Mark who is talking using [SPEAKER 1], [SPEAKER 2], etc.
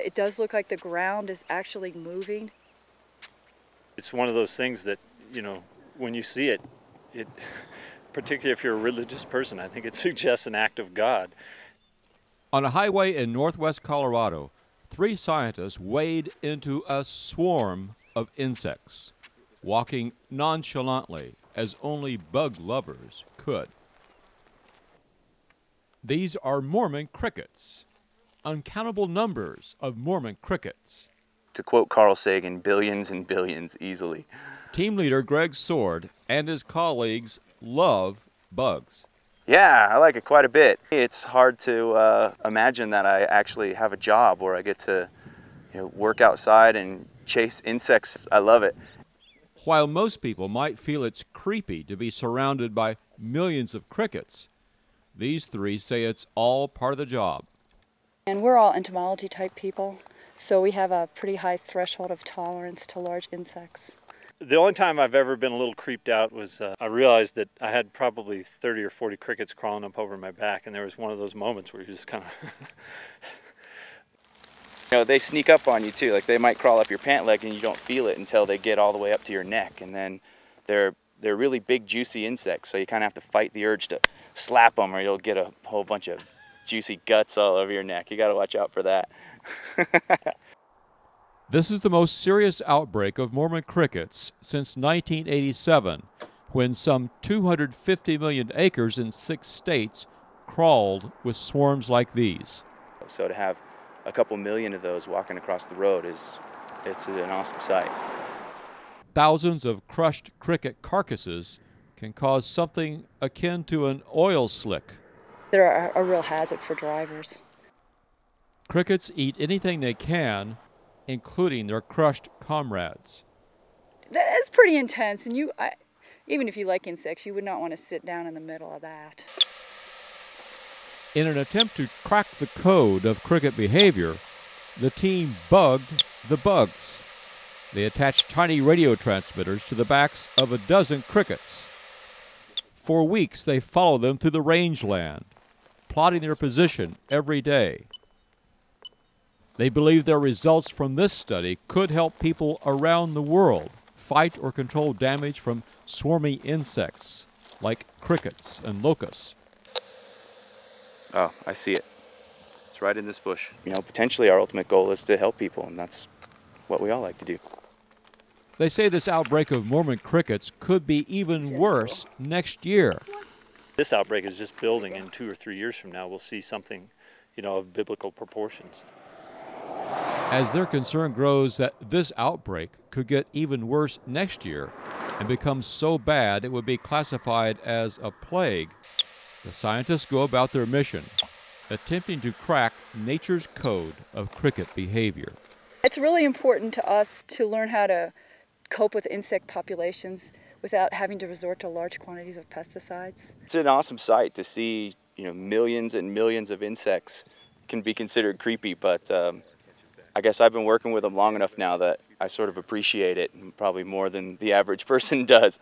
[SPEAKER 1] It does look like the ground is actually moving.
[SPEAKER 2] It's one of those things that, when you see it, particularly if you're a religious person, I think it suggests an act of God.
[SPEAKER 3] On a highway in northwest Colorado, 3 scientists wade into a swarm of insects, walking nonchalantly as only bug lovers could. These are Mormon crickets, uncountable numbers of Mormon crickets.
[SPEAKER 4] To quote Carl Sagan, billions and billions easily.
[SPEAKER 3] Team leader Greg Sword and his colleagues love bugs.
[SPEAKER 4] Yeah, I like it quite a bit. It's hard to imagine that I actually have a job where I get to work outside and chase insects. I love it.
[SPEAKER 3] While most people might feel it's creepy to be surrounded by millions of crickets, these 3 say it's all part of the job.
[SPEAKER 1] And we're all entomology type people, so we have a pretty high threshold of tolerance to large insects.
[SPEAKER 2] The only time I've ever been a little creeped out was I realized that I had probably 30 or 40 crickets crawling up over my back, and there was one of those moments where you just kind of...
[SPEAKER 4] They sneak up on you too. Like, they might crawl up your pant leg and you don't feel it until they get all the way up to your neck, and then they're really big, juicy insects, so you kind of have to fight the urge to slap them or you'll get a whole bunch of juicy guts all over your neck. You got to watch out for that.
[SPEAKER 3] This is the most serious outbreak of Mormon crickets since 1987, when some 250 million acres in 6 states crawled with swarms like these.
[SPEAKER 4] So to have a couple million of those walking across the road it's an awesome sight.
[SPEAKER 3] Thousands of crushed cricket carcasses can cause something akin to an oil slick.
[SPEAKER 1] They're a real hazard for drivers.
[SPEAKER 3] Crickets eat anything they can, including their crushed comrades.
[SPEAKER 1] That's pretty intense, and even if you like insects, you would not want to sit down in the middle of that.
[SPEAKER 3] In an attempt to crack the code of cricket behavior, the team bugged the bugs. They attached tiny radio transmitters to the backs of a dozen crickets. For weeks, they followed them through the rangeland, plotting their position every day. They believe their results from this study could help people around the world fight or control damage from swarmy insects like crickets and locusts.
[SPEAKER 4] Oh, I see it. It's right in this bush. Potentially our ultimate goal is to help people, and that's what we all like to do.
[SPEAKER 3] They say this outbreak of Mormon crickets could be even worse next year.
[SPEAKER 2] This outbreak is just building. In 2 or 3 years from now, we'll see something, of biblical proportions.
[SPEAKER 3] As their concern grows that this outbreak could get even worse next year and become so bad it would be classified as a plague, the scientists go about their mission, attempting to crack nature's code of cricket behavior.
[SPEAKER 1] It's really important to us to learn how to cope with insect populations without having to resort to large quantities of pesticides.
[SPEAKER 4] It's an awesome sight to see, millions and millions of insects. Can be considered creepy, but I guess I've been working with them long enough now that I sort of appreciate it, probably more than the average person does.